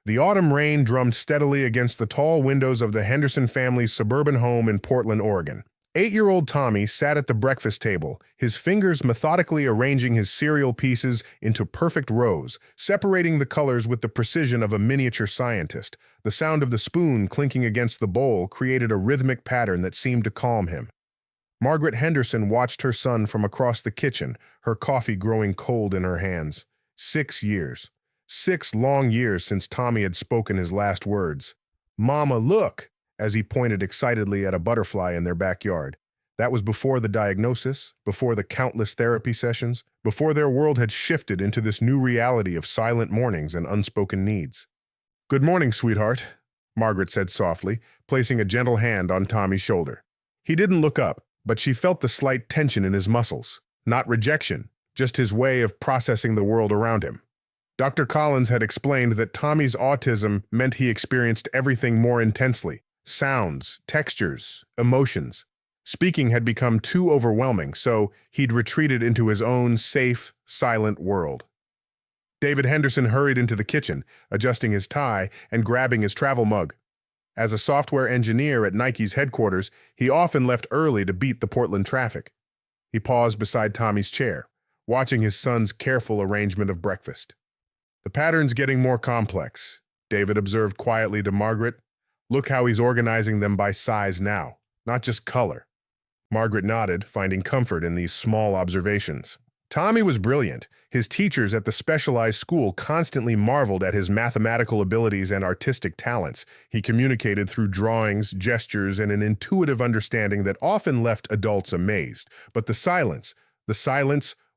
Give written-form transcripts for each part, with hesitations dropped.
The autumn rain drummed steadily against the tall windows of the Henderson family's suburban home in Portland, Oregon. 8-year-old Tommy sat at the breakfast table, his fingers methodically arranging his cereal pieces into perfect rows, separating the colors with the precision of a miniature scientist. The sound of the spoon clinking against the bowl created a rhythmic pattern that seemed to calm him. Margaret Henderson watched her son from across the kitchen, her coffee growing cold in her hands. 6 years. 6 long years since Tommy had spoken his last words. "Mama, look!" as he pointed excitedly at a butterfly in their backyard. That was before the diagnosis, before the countless therapy sessions, before their world had shifted into this new reality of silent mornings and unspoken needs. "Good morning, sweetheart," Margaret said softly, placing a gentle hand on Tommy's shoulder. He didn't look up, but she felt the slight tension in his muscles. Not rejection, just his way of processing the world around him. Dr. Collins had explained that Tommy's autism meant he experienced everything more intensely. Sounds, textures, emotions. Speaking had become too overwhelming, so he'd retreated into his own safe, silent world. David Henderson hurried into the kitchen, adjusting his tie and grabbing his travel mug. As a software engineer at Nike's headquarters, he often left early to beat the Portland traffic. He paused beside Tommy's chair, watching his son's careful arrangement of breakfast. "The pattern's getting more complex," David observed quietly to Margaret. "Look how he's organizing them by size now, not just color." Margaret nodded, finding comfort in these small observations. Tommy was brilliant. His teachers at the specialized school constantly marveled at his mathematical abilities and artistic talents. He communicated through drawings, gestures, and an intuitive understanding that often left adults amazed. But the silence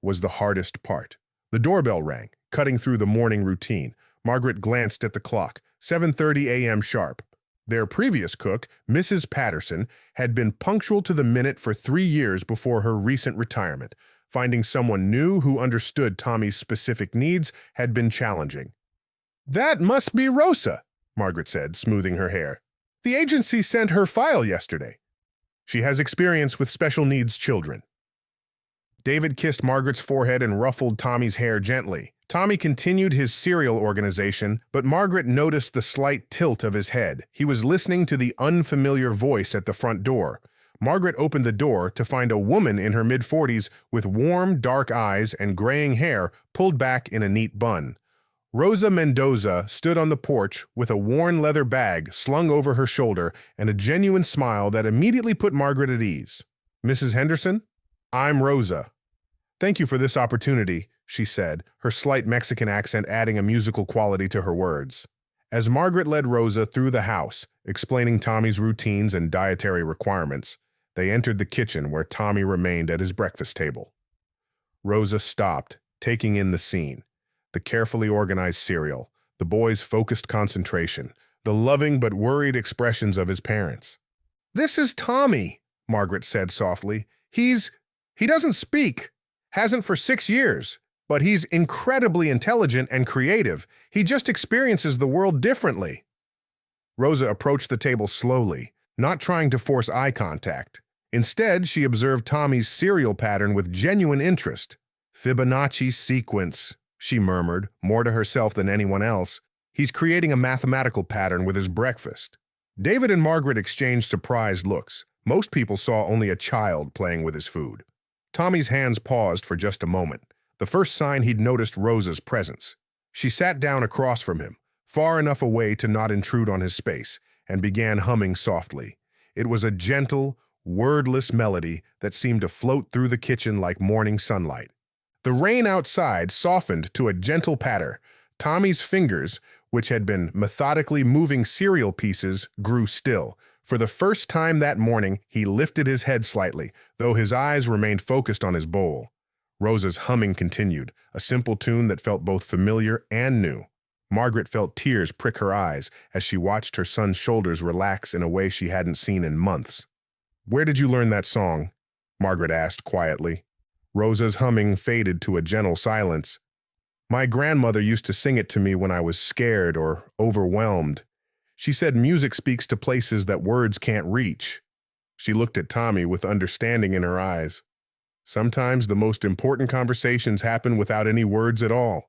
was the hardest part. The doorbell rang, cutting through the morning routine. Margaret glanced at the clock, 7:30 a.m. sharp. Their previous cook, Mrs. Patterson, had been punctual to the minute for 3 years before her recent retirement. Finding someone new who understood Tommy's specific needs had been challenging. "That must be Rosa," Margaret said, smoothing her hair. "The agency sent her file yesterday. She has experience with special needs children." David kissed Margaret's forehead and ruffled Tommy's hair gently. Tommy continued his cereal organization, but Margaret noticed the slight tilt of his head. He was listening to the unfamiliar voice at the front door. Margaret opened the door to find a woman in her mid-40s with warm, dark eyes and graying hair pulled back in a neat bun. Rosa Mendoza stood on the porch with a worn leather bag slung over her shoulder and a genuine smile that immediately put Margaret at ease. "Mrs. Henderson? I'm Rosa. Thank you for this opportunity," she said, her slight Mexican accent adding a musical quality to her words. As Margaret led Rosa through the house, explaining Tommy's routines and dietary requirements, they entered the kitchen where Tommy remained at his breakfast table. Rosa stopped, taking in the scene. The carefully organized cereal, the boy's focused concentration, the loving but worried expressions of his parents. "This is Tommy," Margaret said softly. He doesn't speak. Hasn't for 6 years. But he's incredibly intelligent and creative. He just experiences the world differently." Rosa approached the table slowly, not trying to force eye contact. Instead, she observed Tommy's cereal pattern with genuine interest. "Fibonacci sequence," she murmured, more to herself than anyone else. "He's creating a mathematical pattern with his breakfast." David and Margaret exchanged surprised looks. Most people saw only a child playing with his food. Tommy's hands paused for just a moment, the first sign he'd noticed Rosa's presence. She sat down across from him, far enough away to not intrude on his space, and began humming softly. It was a gentle, wordless melody that seemed to float through the kitchen like morning sunlight. The rain outside softened to a gentle patter. Tommy's fingers, which had been methodically moving cereal pieces, grew still. For the first time that morning, he lifted his head slightly, though his eyes remained focused on his bowl. Rosa's humming continued, a simple tune that felt both familiar and new. Margaret felt tears prick her eyes as she watched her son's shoulders relax in a way she hadn't seen in months. "Where did you learn that song?" Margaret asked quietly. Rosa's humming faded to a gentle silence. "My grandmother used to sing it to me when I was scared or overwhelmed. She said music speaks to places that words can't reach." She looked at Tommy with understanding in her eyes. "Sometimes the most important conversations happen without any words at all."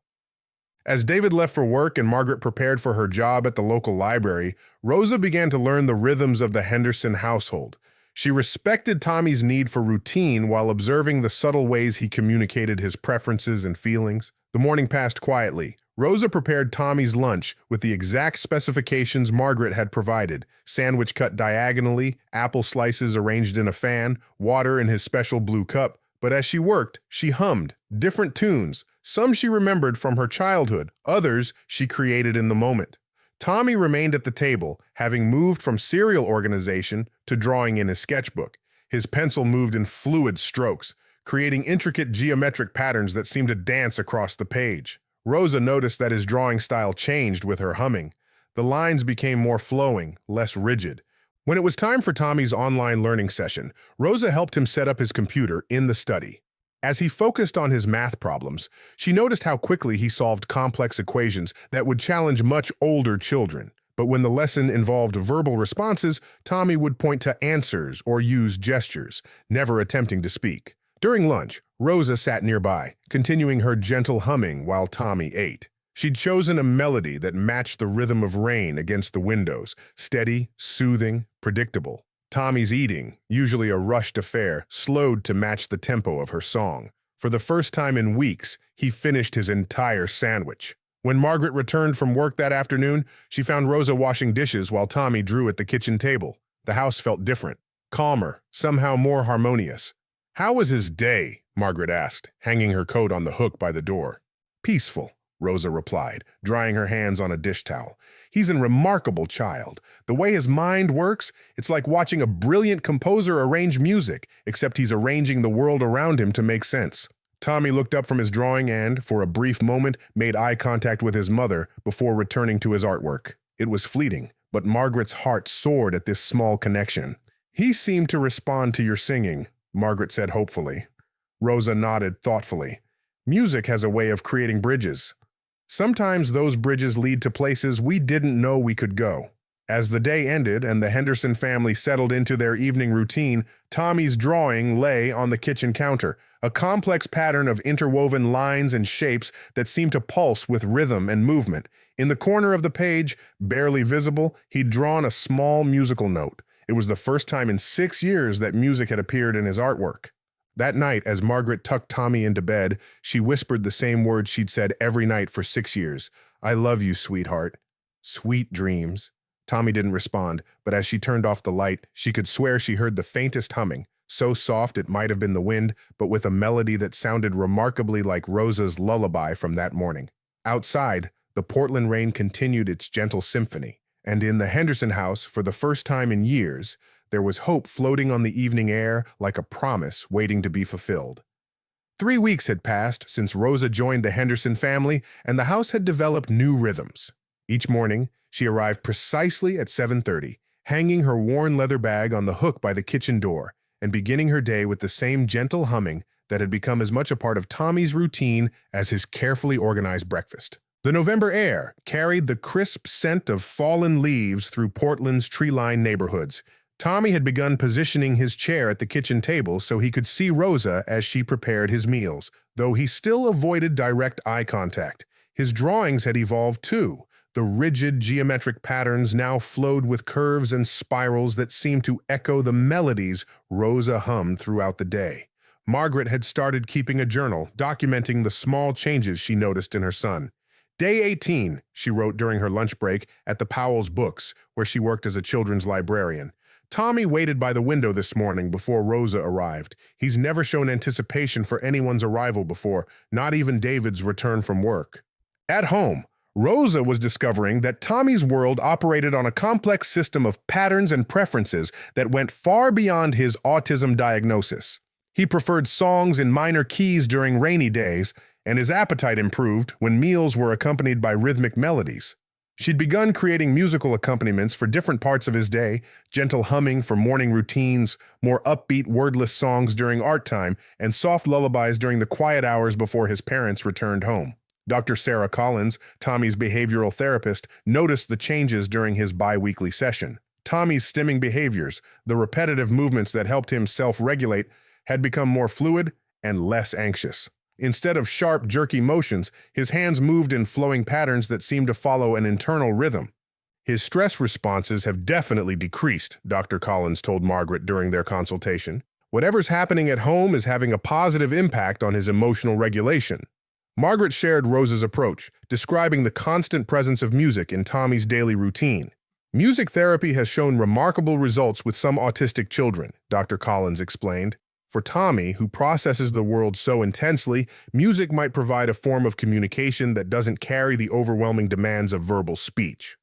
As David left for work and Margaret prepared for her job at the local library, Rosa began to learn the rhythms of the Henderson household. She respected Tommy's need for routine while observing the subtle ways he communicated his preferences and feelings. The morning passed quietly. Rosa prepared Tommy's lunch with the exact specifications Margaret had provided: sandwich cut diagonally, apple slices arranged in a fan, water in his special blue cup. But as she worked, she hummed different tunes. Some she remembered from her childhood, others she created in the moment. Tommy remained at the table, having moved from serial organization to drawing in his sketchbook. His pencil moved in fluid strokes, creating intricate geometric patterns that seemed to dance across the page. Rosa noticed that his drawing style changed with her humming. The lines became more flowing, less rigid. When it was time for Tommy's online learning session, Rosa helped him set up his computer in the study. As he focused on his math problems, she noticed how quickly he solved complex equations that would challenge much older children. But when the lesson involved verbal responses, Tommy would point to answers or use gestures, never attempting to speak. During lunch, Rosa sat nearby, continuing her gentle humming while Tommy ate. She'd chosen a melody that matched the rhythm of rain against the windows, steady, soothing, predictable. Tommy's eating, usually a rushed affair, slowed to match the tempo of her song. For the first time in weeks, he finished his entire sandwich. When Margaret returned from work that afternoon, she found Rosa washing dishes while Tommy drew at the kitchen table. The house felt different, calmer, somehow more harmonious. "How was his day?" Margaret asked, hanging her coat on the hook by the door. "Peaceful," Rosa replied, drying her hands on a dish towel. "He's a remarkable child. The way his mind works, it's like watching a brilliant composer arrange music, except he's arranging the world around him to make sense." Tommy looked up from his drawing and, for a brief moment, made eye contact with his mother before returning to his artwork. It was fleeting, but Margaret's heart soared at this small connection. "He seemed to respond to your singing," Margaret said hopefully. Rosa nodded thoughtfully. "Music has a way of creating bridges. Sometimes those bridges lead to places we didn't know we could go." As the day ended and the Henderson family settled into their evening routine, Tommy's drawing lay on the kitchen counter, a complex pattern of interwoven lines and shapes that seemed to pulse with rhythm and movement. In the corner of the page, barely visible, he'd drawn a small musical note. It was the first time in 6 years that music had appeared in his artwork. That night, as Margaret tucked Tommy into bed, she whispered the same words she'd said every night for 6 years. "I love you, sweetheart." "Sweet dreams." Tommy didn't respond, but as she turned off the light, she could swear she heard the faintest humming, so soft it might have been the wind, but with a melody that sounded remarkably like Rosa's lullaby from that morning. Outside, the Portland rain continued its gentle symphony, and in the Henderson house, for the first time in years, there was hope floating on the evening air like a promise waiting to be fulfilled. 3 weeks had passed since Rosa joined the Henderson family, and the house had developed new rhythms. Each morning, she arrived precisely at 7:30, hanging her worn leather bag on the hook by the kitchen door, and beginning her day with the same gentle humming that had become as much a part of Tommy's routine as his carefully organized breakfast. The November air carried the crisp scent of fallen leaves through Portland's tree-lined neighborhoods. Tommy had begun positioning his chair at the kitchen table so he could see Rosa as she prepared his meals, though he still avoided direct eye contact. His drawings had evolved too. The rigid geometric patterns now flowed with curves and spirals that seemed to echo the melodies Rosa hummed throughout the day. Margaret had started keeping a journal, documenting the small changes she noticed in her son. "Day 18, she wrote during her lunch break at the Powell's Books, where she worked as a children's librarian. "Tommy waited by the window this morning before Rosa arrived. He's never shown anticipation for anyone's arrival before, not even David's return from work." At home, Rosa was discovering that Tommy's world operated on a complex system of patterns and preferences that went far beyond his autism diagnosis. He preferred songs in minor keys during rainy days, and his appetite improved when meals were accompanied by rhythmic melodies. She'd begun creating musical accompaniments for different parts of his day, gentle humming for morning routines, more upbeat wordless songs during art time, and soft lullabies during the quiet hours before his parents returned home. Dr. Sarah Collins, Tommy's behavioral therapist, noticed the changes during his bi-weekly session. Tommy's stimming behaviors, the repetitive movements that helped him self-regulate, had become more fluid and less anxious. Instead of sharp, jerky motions, his hands moved in flowing patterns that seemed to follow an internal rhythm. His stress responses have definitely decreased, Dr. Collins told Margaret during their consultation. Whatever's happening at home is having a positive impact on his emotional regulation. Margaret shared Rosa's approach, describing the constant presence of music in Tommy's daily routine. Music therapy has shown remarkable results with some autistic children, Dr. Collins explained. For Tommy, who processes the world so intensely, music might provide a form of communication that doesn't carry the overwhelming demands of verbal speech.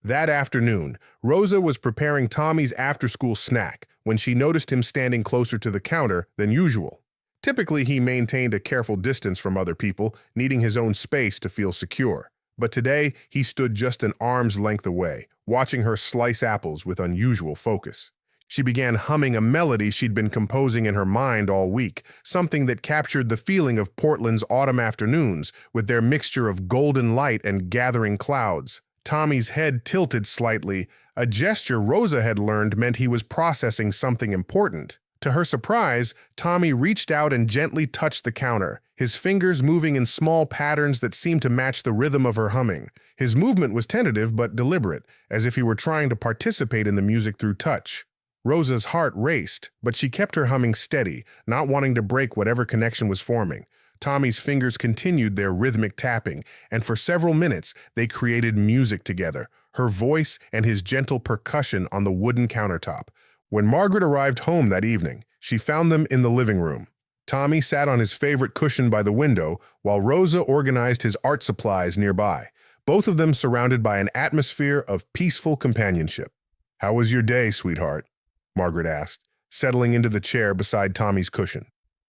That afternoon, Rosa was preparing Tommy's after-school snack when she noticed him standing closer to the counter than usual. Typically, he maintained a careful distance from other people, needing his own space to feel secure. But today, he stood just an arm's length away, watching her slice apples with unusual focus. She began humming a melody she'd been composing in her mind all week, something that captured the feeling of Portland's autumn afternoons, with their mixture of golden light and gathering clouds. Tommy's head tilted slightly, a gesture Rosa had learned meant he was processing something important. To her surprise, Tommy reached out and gently touched the counter, his fingers moving in small patterns that seemed to match the rhythm of her humming. His movement was tentative but deliberate, as if he were trying to participate in the music through touch. Rosa's heart raced, but she kept her humming steady, not wanting to break whatever connection was forming. Tommy's fingers continued their rhythmic tapping, and for several minutes they created music together, her voice and his gentle percussion on the wooden countertop. When Margaret arrived home that evening, she found them in the living room. Tommy sat on his favorite cushion by the window, while Rosa organized his art supplies nearby, both of them surrounded by an atmosphere of peaceful companionship. "How was your day, sweetheart?" Margaret asked, settling into the chair beside Tommy's cushion.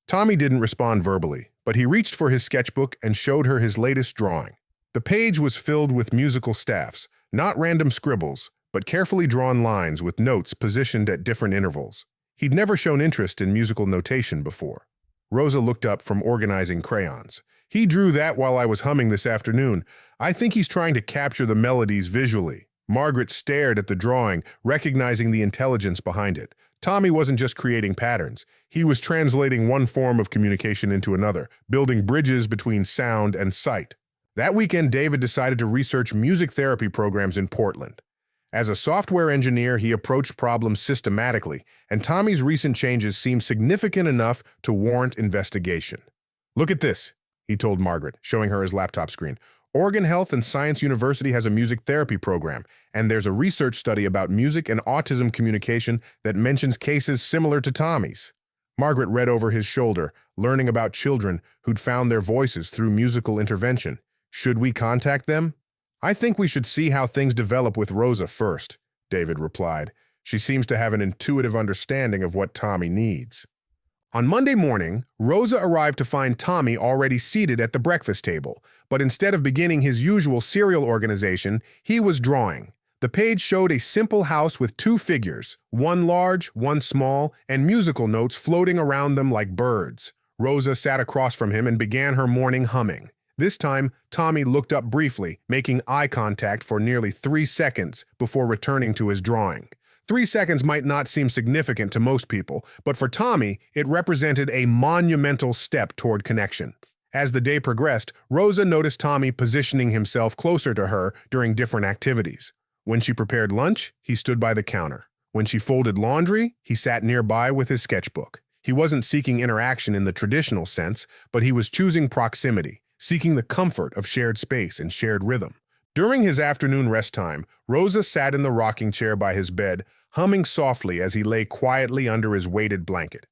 Tommy didn't respond verbally, but he reached for his sketchbook and showed her his latest drawing. The page was filled with musical staffs, not random scribbles, but carefully drawn lines with notes positioned at different intervals. He'd never shown interest in musical notation before. Rosa looked up from organizing crayons. "He drew that while I was humming this afternoon. I think he's trying to capture the melodies visually." Margaret stared at the drawing, recognizing the intelligence behind it. Tommy wasn't just creating patterns. He was translating one form of communication into another, building bridges between sound and sight. That weekend, David decided to research music therapy programs in Portland. As a software engineer, he approached problems systematically, and Tommy's recent changes seemed significant enough to warrant investigation. "Look at this," he told Margaret, showing her his laptop screen. "Oregon Health and Science University has a music therapy program, and there's a research study about music and autism communication that mentions cases similar to Tommy's." Margaret read over his shoulder, learning about children who'd found their voices through musical intervention. "Should we contact them?" "I think we should see how things develop with Rosa first," David replied. "She seems to have an intuitive understanding of what Tommy needs." On Monday morning, Rosa arrived to find Tommy already seated at the breakfast table, but instead of beginning his usual cereal organization, he was drawing. The page showed a simple house with two figures, one large, one small, and musical notes floating around them like birds. Rosa sat across from him and began her morning humming. This time, Tommy looked up briefly, making eye contact for nearly 3 seconds before returning to his drawing. 3 seconds might not seem significant to most people, but for Tommy, it represented a monumental step toward connection. As the day progressed, Rosa noticed Tommy positioning himself closer to her during different activities. When she prepared lunch, he stood by the counter. When she folded laundry, he sat nearby with his sketchbook. He wasn't seeking interaction in the traditional sense, but he was choosing proximity, seeking the comfort of shared space and shared rhythm. During his afternoon rest time, Rosa sat in the rocking chair by his bed, humming softly as he lay quietly under his weighted blanket.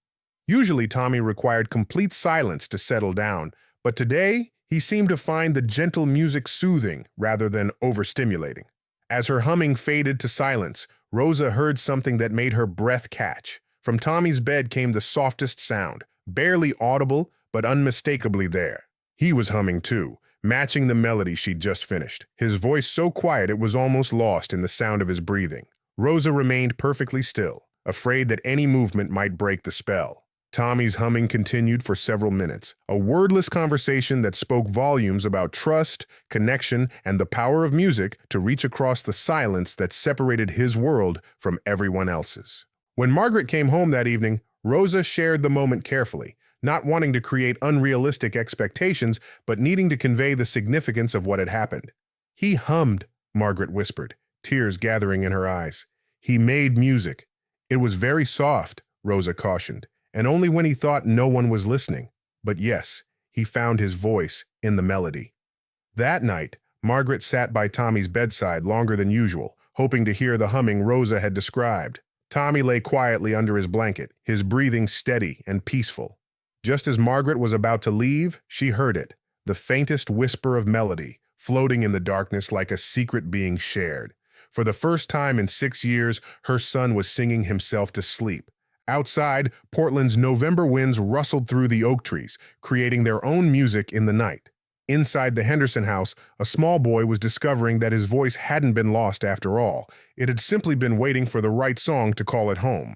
Usually, Tommy required complete silence to settle down, but today he seemed to find the gentle music soothing rather than overstimulating. As her humming faded to silence, Rosa heard something that made her breath catch. From Tommy's bed came the softest sound, barely audible but unmistakably there. He was humming too, matching the melody she'd just finished, his voice so quiet it was almost lost in the sound of his breathing. Rosa remained perfectly still, afraid that any movement might break the spell. Tommy's humming continued for several minutes, a wordless conversation that spoke volumes about trust, connection, and the power of music to reach across the silence that separated his world from everyone else's. When Margaret came home that evening, Rosa shared the moment carefully, not wanting to create unrealistic expectations, but needing to convey the significance of what had happened. "He hummed," Margaret whispered, tears gathering in her eyes. "He made music. It was very soft," Rosa cautioned, "and only when he thought no one was listening. But yes, he found his voice in the melody." That night, Margaret sat by Tommy's bedside longer than usual, hoping to hear the humming Rosa had described. Tommy lay quietly under his blanket, his breathing steady and peaceful. Just as Margaret was about to leave, she heard it, the faintest whisper of melody, floating in the darkness like a secret being shared. For the first time in 6 years, her son was singing himself to sleep. Outside, Portland's November winds rustled through the oak trees, creating their own music in the night. Inside the Henderson house, a small boy was discovering that his voice hadn't been lost after all. It had simply been waiting for the right song to call it home.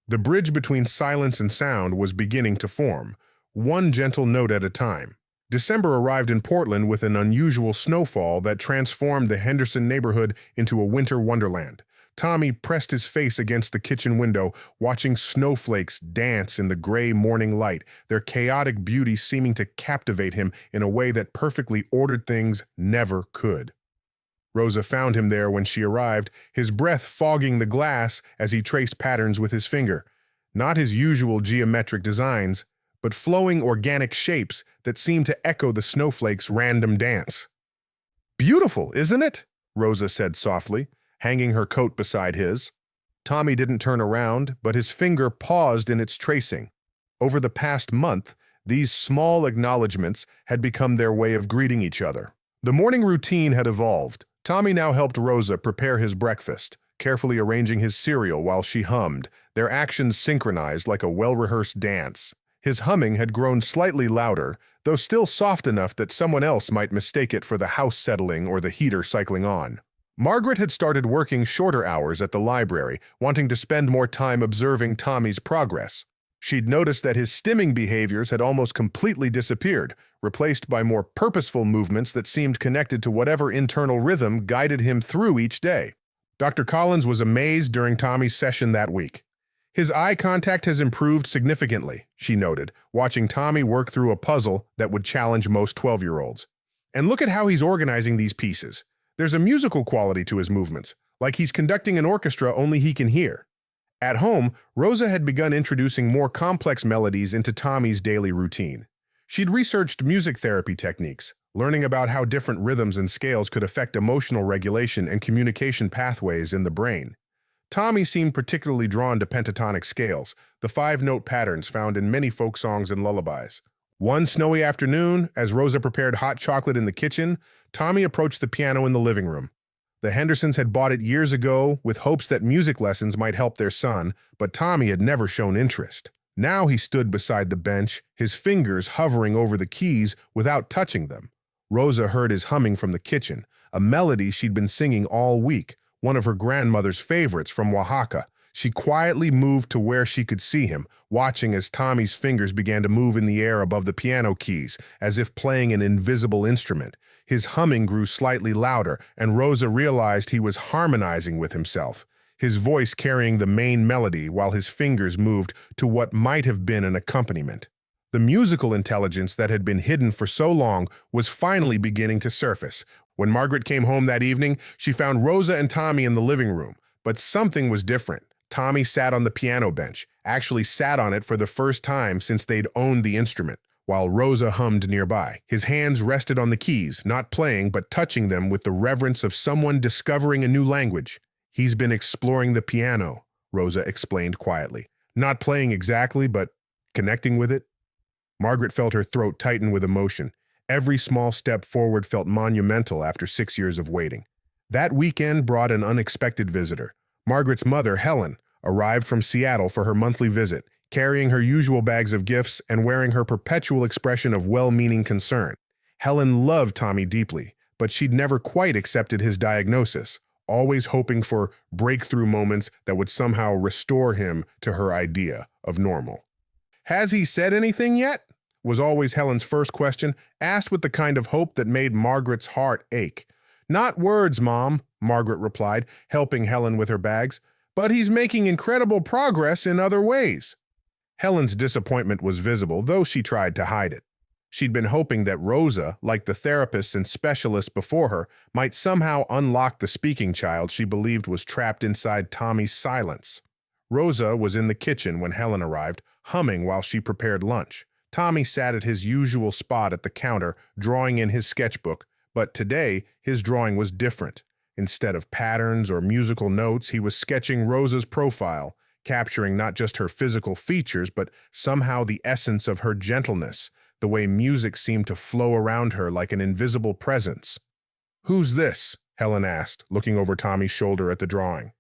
The bridge between silence and sound was beginning to form, one gentle note at a time. December arrived in Portland with an unusual snowfall that transformed the Henderson neighborhood into a winter wonderland. Tommy pressed his face against the kitchen window, watching snowflakes dance in the gray morning light, their chaotic beauty seeming to captivate him in a way that perfectly ordered things never could. Rosa found him there when she arrived, his breath fogging the glass as he traced patterns with his finger. Not his usual geometric designs, but flowing organic shapes that seemed to echo the snowflakes' random dance. "Beautiful, isn't it?" Rosa said softly, hanging her coat beside his. Tommy didn't turn around, but his finger paused in its tracing. Over the past month, these small acknowledgments had become their way of greeting each other. The morning routine had evolved. Tommy now helped Rosa prepare his breakfast, carefully arranging his cereal while she hummed, their actions synchronized like a well-rehearsed dance. His humming had grown slightly louder, though still soft enough that someone else might mistake it for the house settling or the heater cycling on. Margaret had started working shorter hours at the library, wanting to spend more time observing Tommy's progress. She'd noticed that his stimming behaviors had almost completely disappeared, replaced by more purposeful movements that seemed connected to whatever internal rhythm guided him through each day. Dr. Collins was amazed during Tommy's session that week. "His eye contact has improved significantly," she noted, watching Tommy work through a puzzle that would challenge most 12-year-olds. "And look at how he's organizing these pieces. There's a musical quality to his movements, like he's conducting an orchestra only he can hear." At home, Rosa had begun introducing more complex melodies into Tommy's daily routine. She'd researched music therapy techniques, learning about how different rhythms and scales could affect emotional regulation and communication pathways in the brain. Tommy seemed particularly drawn to pentatonic scales, the 5-note patterns found in many folk songs and lullabies. One snowy afternoon, as Rosa prepared hot chocolate in the kitchen, Tommy approached the piano in the living room. The Hendersons had bought it years ago with hopes that music lessons might help their son, but Tommy had never shown interest. Now he stood beside the bench, his fingers hovering over the keys without touching them. Rosa heard his humming from the kitchen, a melody she'd been singing all week, one of her grandmother's favorites from Oaxaca. She quietly moved to where she could see him, watching as Tommy's fingers began to move in the air above the piano keys, as if playing an invisible instrument. His humming grew slightly louder, and Rosa realized he was harmonizing with himself, his voice carrying the main melody while his fingers moved to what might have been an accompaniment. The musical intelligence that had been hidden for so long was finally beginning to surface. When Margaret came home that evening, she found Rosa and Tommy in the living room, but something was different. Tommy sat on the piano bench, actually sat on it for the first time since they'd owned the instrument, while Rosa hummed nearby. His hands rested on the keys, not playing but touching them with the reverence of someone discovering a new language. "He's been exploring the piano," Rosa explained quietly. "Not playing exactly, but connecting with it." Margaret felt her throat tighten with emotion. Every small step forward felt monumental after 6 years of waiting. That weekend brought an unexpected visitor. Margaret's mother, Helen, arrived from Seattle for her monthly visit, carrying her usual bags of gifts and wearing her perpetual expression of well-meaning concern. Helen loved Tommy deeply, but she'd never quite accepted his diagnosis, always hoping for breakthrough moments that would somehow restore him to her idea of normal. "Has he said anything yet?" was always Helen's first question, asked with the kind of hope that made Margaret's heart ache. "Not words, Mom," Margaret replied, helping Helen with her bags, "but he's making incredible progress in other ways." Helen's disappointment was visible, though she tried to hide it. She'd been hoping that Rosa, like the therapists and specialists before her, might somehow unlock the speaking child she believed was trapped inside Tommy's silence. Rosa was in the kitchen when Helen arrived, humming while she prepared lunch. Tommy sat at his usual spot at the counter, drawing in his sketchbook, but today his drawing was different. Instead of patterns or musical notes, he was sketching Rosa's profile, capturing not just her physical features, but somehow the essence of her gentleness, the way music seemed to flow around her like an invisible presence. "Who's this?" Helen asked, looking over Tommy's shoulder at the drawing.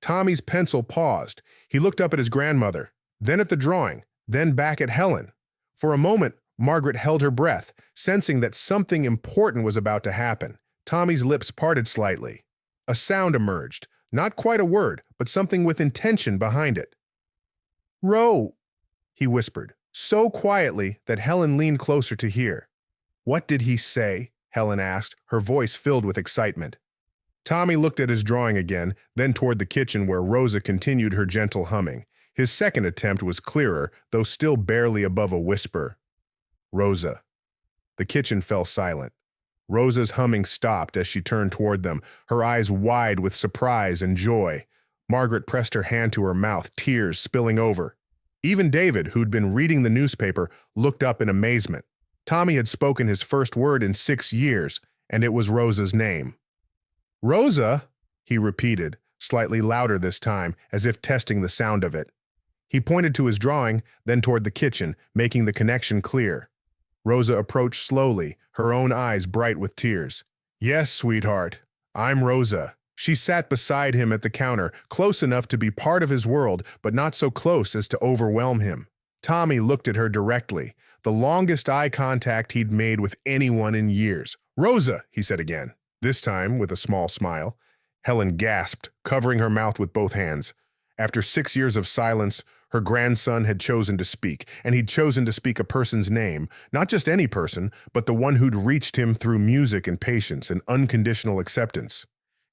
Tommy's pencil paused. He looked up at his grandmother, then at the drawing, then back at Helen. For a moment, Margaret held her breath, sensing that something important was about to happen. Tommy's lips parted slightly. A sound emerged, not quite a word, but something with intention behind it. "Ro," he whispered, so quietly that Helen leaned closer to hear. "What did he say?" Helen asked, her voice filled with excitement. Tommy looked at his drawing again, then toward the kitchen where Rosa continued her gentle humming. His second attempt was clearer, though still barely above a whisper. "Rosa." The kitchen fell silent. Rosa's humming stopped as she turned toward them, her eyes wide with surprise and joy. Margaret pressed her hand to her mouth, tears spilling over. Even David, who'd been reading the newspaper, looked up in amazement. Tommy had spoken his first word in 6 years, and it was Rosa's name. "Rosa," he repeated, slightly louder this time, as if testing the sound of it. He pointed to his drawing, then toward the kitchen, making the connection clear. Rosa approached slowly, her own eyes bright with tears. "Yes, sweetheart, I'm Rosa." She sat beside him at the counter, close enough to be part of his world, but not so close as to overwhelm him. Tommy looked at her directly, the longest eye contact he'd made with anyone in years. "Rosa," he said again, this time with a small smile. Helen gasped, covering her mouth with both hands. After 6 years of silence, her grandson had chosen to speak, and he'd chosen to speak a person's name, not just any person, but the one who'd reached him through music and patience and unconditional acceptance.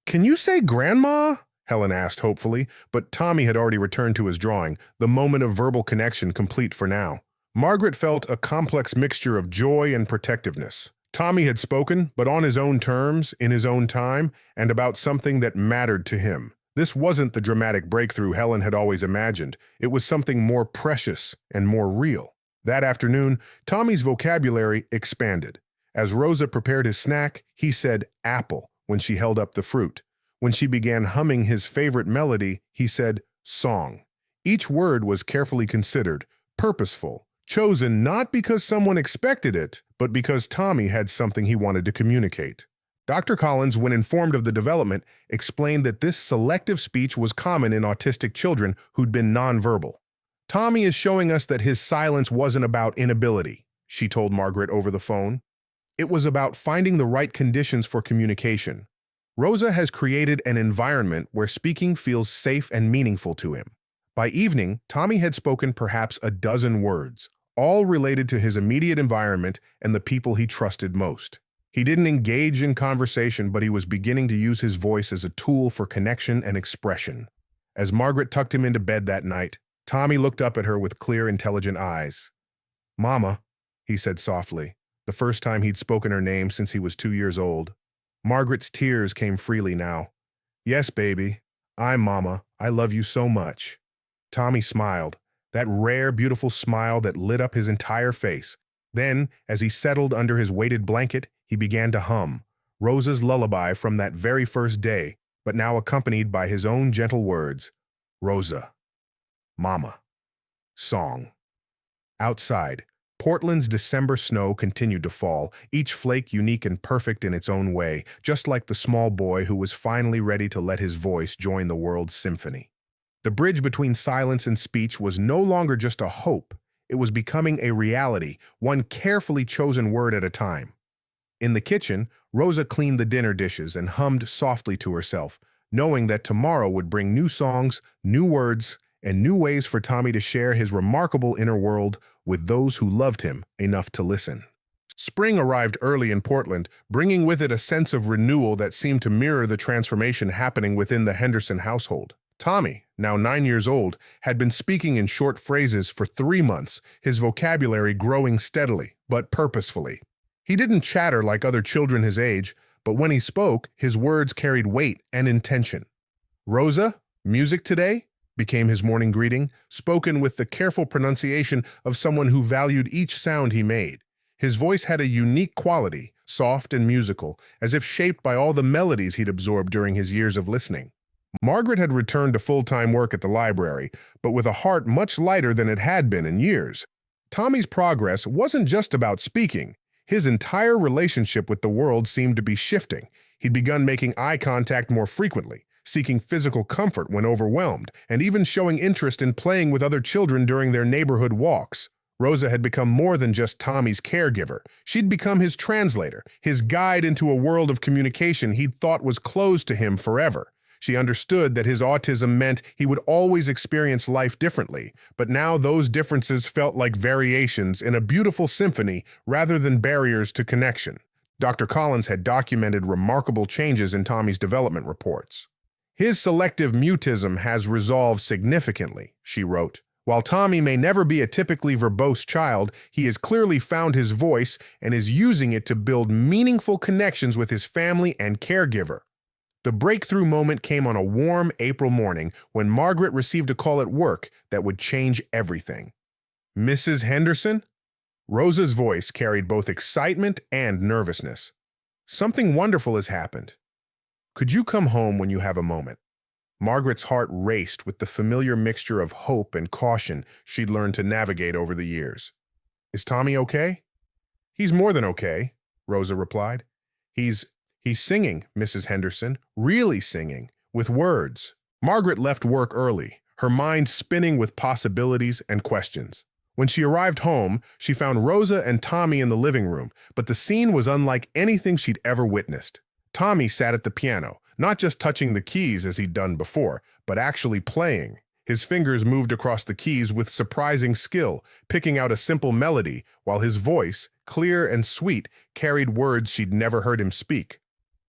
"Can you say Grandma?" Helen asked hopefully, but Tommy had already returned to his drawing, the moment of verbal connection complete for now. Margaret felt a complex mixture of joy and protectiveness. Tommy had spoken, but on his own terms, in his own time, and about something that mattered to him. This wasn't the dramatic breakthrough Helen had always imagined. It was something more precious and more real. That afternoon, Tommy's vocabulary expanded. As Rosa prepared his snack, he said apple when she held up the fruit. When she began humming his favorite melody, he said song. Each word was carefully considered, purposeful, chosen not because someone expected it, but because Tommy had something he wanted to communicate. Dr. Collins, when informed of the development, explained that this selective speech was common in autistic children who'd been nonverbal. "Tommy is showing us that his silence wasn't about inability," she told Margaret over the phone. "It was about finding the right conditions for communication. Rosa has created an environment where speaking feels safe and meaningful to him." By evening, Tommy had spoken perhaps a dozen words, all related to his immediate environment and the people he trusted most. He didn't engage in conversation, but he was beginning to use his voice as a tool for connection and expression. As Margaret tucked him into bed that night, Tommy looked up at her with clear, intelligent eyes. "Mama," he said softly, the first time he'd spoken her name since he was 2 years old. Margaret's tears came freely now. "Yes, baby. I'm Mama. I love you so much." Tommy smiled, that rare, beautiful smile that lit up his entire face. Then, as he settled under his weighted blanket, he began to hum, Rosa's lullaby from that very first day, but now accompanied by his own gentle words. Rosa. Mama. Song. Outside, Portland's December snow continued to fall, each flake unique and perfect in its own way, just like the small boy who was finally ready to let his voice join the world's symphony. The bridge between silence and speech was no longer just a hope. It was becoming a reality, one carefully chosen word at a time. In the kitchen, Rosa cleaned the dinner dishes and hummed softly to herself, knowing that tomorrow would bring new songs, new words, and new ways for Tommy to share his remarkable inner world with those who loved him enough to listen. Spring arrived early in Portland, bringing with it a sense of renewal that seemed to mirror the transformation happening within the Henderson household. Tommy, now 9 years old, had been speaking in short phrases for 3 months, his vocabulary growing steadily, but purposefully. He didn't chatter like other children his age, but when he spoke, his words carried weight and intention. "Rosa, music today?" became his morning greeting, spoken with the careful pronunciation of someone who valued each sound he made. His voice had a unique quality, soft and musical, as if shaped by all the melodies he'd absorbed during his years of listening. Margaret had returned to full-time work at the library, but with a heart much lighter than it had been in years. Tommy's progress wasn't just about speaking. His entire relationship with the world seemed to be shifting. He'd begun making eye contact more frequently, seeking physical comfort when overwhelmed, and even showing interest in playing with other children during their neighborhood walks. Rosa had become more than just Tommy's caregiver. She'd become his translator, his guide into a world of communication he'd thought was closed to him forever. She understood that his autism meant he would always experience life differently, but now those differences felt like variations in a beautiful symphony rather than barriers to connection. Dr. Collins had documented remarkable changes in Tommy's development reports. "His selective mutism has resolved significantly," she wrote. "While Tommy may never be a typically verbose child, he has clearly found his voice and is using it to build meaningful connections with his family and caregiver." The breakthrough moment came on a warm April morning when Margaret received a call at work that would change everything. "Mrs. Henderson?" Rosa's voice carried both excitement and nervousness. "Something wonderful has happened. Could you come home when you have a moment?" Margaret's heart raced with the familiar mixture of hope and caution she'd learned to navigate over the years. "Is Tommy okay?" "He's more than okay," Rosa replied. He's singing, Mrs. Henderson, really singing, with words." Margaret left work early, her mind spinning with possibilities and questions. When she arrived home, she found Rosa and Tommy in the living room, but the scene was unlike anything she'd ever witnessed. Tommy sat at the piano, not just touching the keys as he'd done before, but actually playing. His fingers moved across the keys with surprising skill, picking out a simple melody, while his voice, clear and sweet, carried words she'd never heard him speak.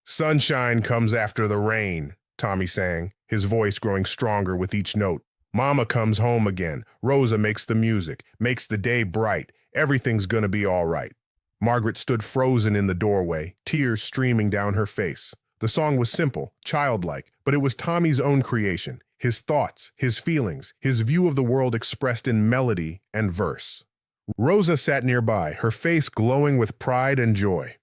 "Sunshine comes after the rain," Tommy sang, his voice growing stronger with each note. "Mama comes home again. Rosa makes the music, makes the day bright. Everything's gonna be all right." Margaret stood frozen in the doorway, tears streaming down her face. The song was simple, childlike, but it was Tommy's own creation, his thoughts, his feelings, his view of the world expressed in melody and verse. Rosa sat nearby, her face glowing with pride and joy.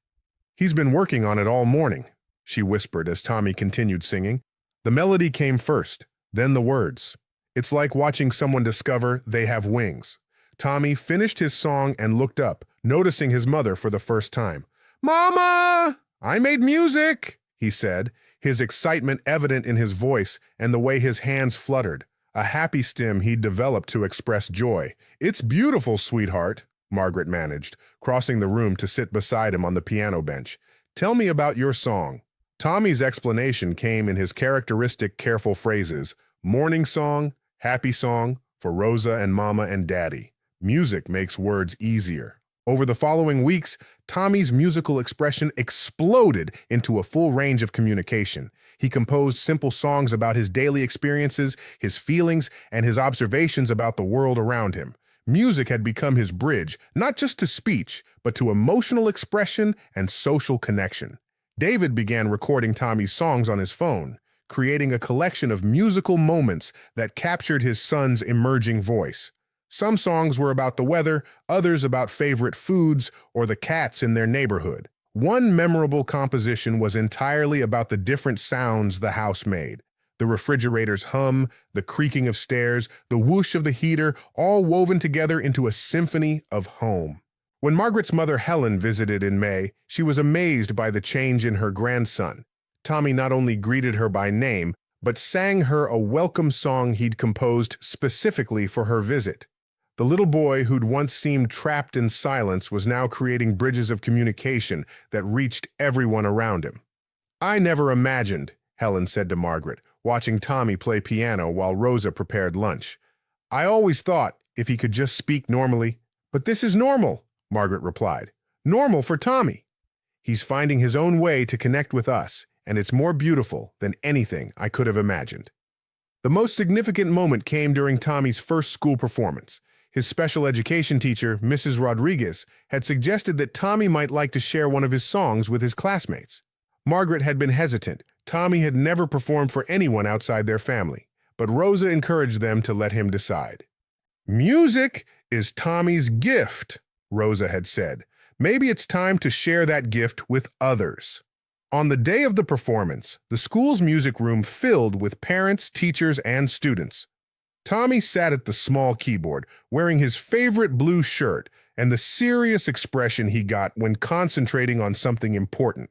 "He's been working on it all morning," she whispered as Tommy continued singing. "The melody came first, then the words. It's like watching someone discover they have wings." Tommy finished his song and looked up, noticing his mother for the first time. "Mama, I made music," he said, his excitement evident in his voice and the way his hands fluttered, a happy stim he'd developed to express joy. "It's beautiful, sweetheart," Margaret managed, crossing the room to sit beside him on the piano bench. "Tell me about your song." Tommy's explanation came in his characteristic careful phrases: morning song, happy song, for Rosa and Mama and Daddy. Music makes words easier. Over the following weeks, Tommy's musical expression exploded into a full range of communication. He composed simple songs about his daily experiences, his feelings, and his observations about the world around him. Music had become his bridge, not just to speech, but to emotional expression and social connection. David began recording Tommy's songs on his phone, creating a collection of musical moments that captured his son's emerging voice. Some songs were about the weather, others about favorite foods or the cats in their neighborhood. One memorable composition was entirely about the different sounds the house made. The refrigerator's hum, the creaking of stairs, the whoosh of the heater, all woven together into a symphony of home. When Margaret's mother Helen visited in May, she was amazed by the change in her grandson. Tommy not only greeted her by name, but sang her a welcome song he'd composed specifically for her visit. The little boy who'd once seemed trapped in silence was now creating bridges of communication that reached everyone around him. "I never imagined," Helen said to Margaret, watching Tommy play piano while Rosa prepared lunch. "I always thought if he could just speak normally." "But this is normal," Margaret replied. "Normal for Tommy. He's finding his own way to connect with us, and it's more beautiful than anything I could have imagined." The most significant moment came during Tommy's first school performance. His special education teacher, Mrs. Rodriguez, had suggested that Tommy might like to share one of his songs with his classmates. Margaret had been hesitant. Tommy had never performed for anyone outside their family, but Rosa encouraged them to let him decide. "Music is Tommy's gift," Rosa had said. "Maybe it's time to share that gift with others." On the day of the performance, the school's music room filled with parents, teachers, and students. Tommy sat at the small keyboard, wearing his favorite blue shirt and the serious expression he got when concentrating on something important.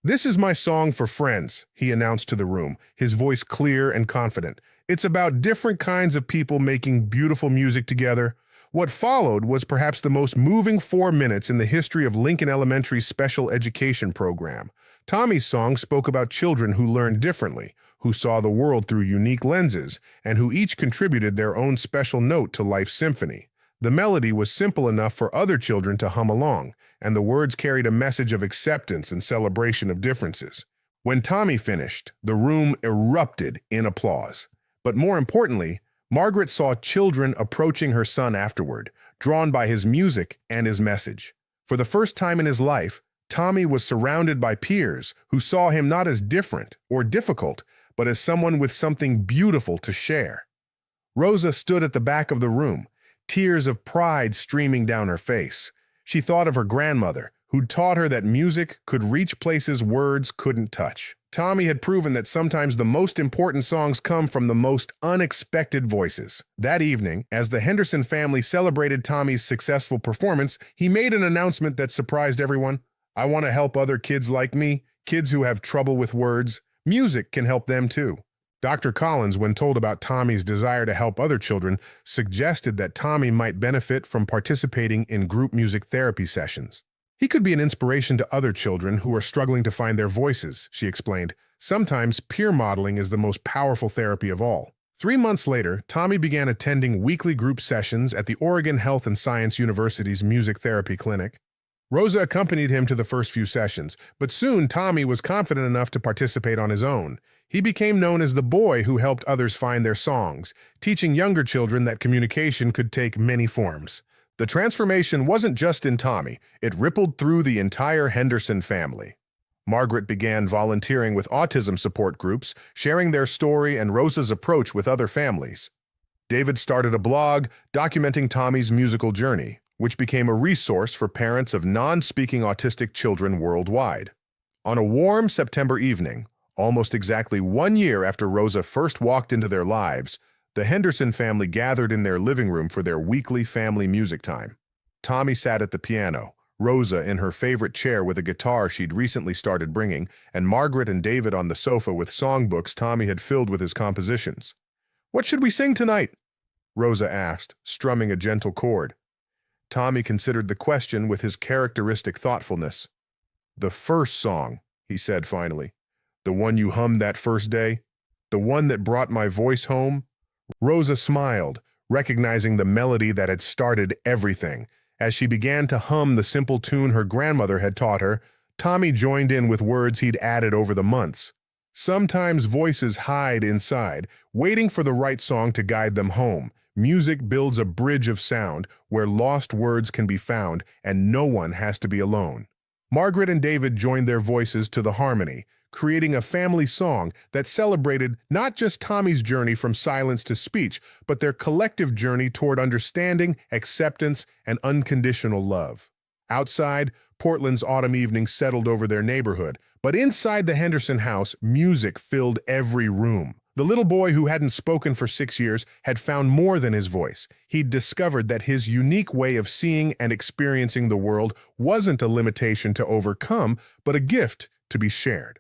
"This is my song for friends," he announced to the room, his voice clear and confident. "It's about different kinds of people making beautiful music together." What followed was perhaps the most moving 4 minutes in the history of Lincoln Elementary's special education program. Tommy's song spoke about children who learned differently, who saw the world through unique lenses, and who each contributed their own special note to life's symphony. The melody was simple enough for other children to hum along, and the words carried a message of acceptance and celebration of differences. When Tommy finished, the room erupted in applause. But more importantly, Margaret saw children approaching her son afterward, drawn by his music and his message. For the first time in his life, Tommy was surrounded by peers who saw him not as different or difficult, but as someone with something beautiful to share. Rosa stood at the back of the room, tears of pride streaming down her face. She thought of her grandmother, who'd taught her that music could reach places words couldn't touch. Tommy had proven that sometimes the most important songs come from the most unexpected voices. That evening, as the Henderson family celebrated Tommy's successful performance, he made an announcement that surprised everyone. "I want to help other kids like me, kids who have trouble with words. Music can help them too." Dr. Collins, when told about Tommy's desire to help other children, suggested that Tommy might benefit from participating in group music therapy sessions. "He could be an inspiration to other children who are struggling to find their voices," she explained. "Sometimes peer modeling is the most powerful therapy of all." 3 months later, Tommy began attending weekly group sessions at the Oregon Health and Science University's music therapy clinic. Rosa accompanied him to the first few sessions, but soon Tommy was confident enough to participate on his own. He became known as the boy who helped others find their songs, teaching younger children that communication could take many forms. The transformation wasn't just in Tommy, it rippled through the entire Henderson family. Margaret began volunteering with autism support groups, sharing their story and Rosa's approach with other families. David started a blog documenting Tommy's musical journey, which became a resource for parents of non-speaking autistic children worldwide. On a warm September evening, almost exactly 1 year after Rosa first walked into their lives, the Henderson family gathered in their living room for their weekly family music time. Tommy sat at the piano, Rosa in her favorite chair with a guitar she'd recently started bringing, and Margaret and David on the sofa with songbooks Tommy had filled with his compositions. "What should we sing tonight?" Rosa asked, strumming a gentle chord. Tommy considered the question with his characteristic thoughtfulness. "The first song," he said finally. "The one you hummed that first day? The one that brought my voice home?" Rosa smiled, recognizing the melody that had started everything. As she began to hum the simple tune her grandmother had taught her, Tommy joined in with words he'd added over the months. Sometimes voices hide inside, waiting for the right song to guide them home. Music builds a bridge of sound where lost words can be found and no one has to be alone. Margaret and David joined their voices to the harmony, creating a family song that celebrated not just Tommy's journey from silence to speech, but their collective journey toward understanding, acceptance, and unconditional love. Outside, Portland's autumn evening settled over their neighborhood, but inside the Henderson house, music filled every room. The little boy who hadn't spoken for 6 years had found more than his voice. He'd discovered that his unique way of seeing and experiencing the world wasn't a limitation to overcome, but a gift to be shared.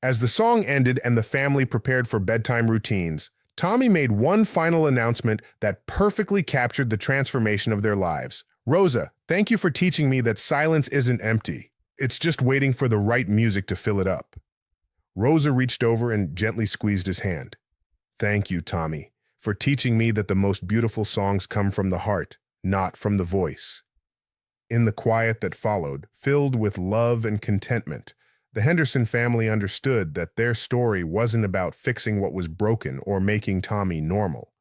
As the song ended and the family prepared for bedtime routines, Tommy made one final announcement that perfectly captured the transformation of their lives. "Rosa, thank you for teaching me that silence isn't empty. It's just waiting for the right music to fill it up." Rosa reached over and gently squeezed his hand. "Thank you, Tommy, for teaching me that the most beautiful songs come from the heart, not from the voice." In the quiet that followed, filled with love and contentment, The Henderson family understood that their story wasn't about fixing what was broken or making Tommy normal.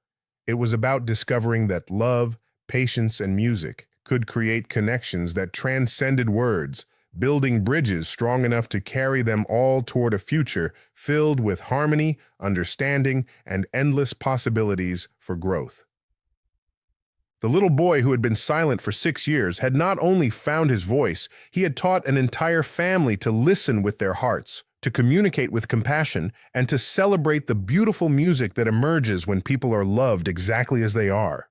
It was about discovering that love, patience, and music could create connections that transcended words, building bridges strong enough to carry them all toward a future filled with harmony, understanding, and endless possibilities for growth. The little boy who had been silent for 6 years had not only found his voice, he had taught an entire family to listen with their hearts, to communicate with compassion, and to celebrate the beautiful music that emerges when people are loved exactly as they are.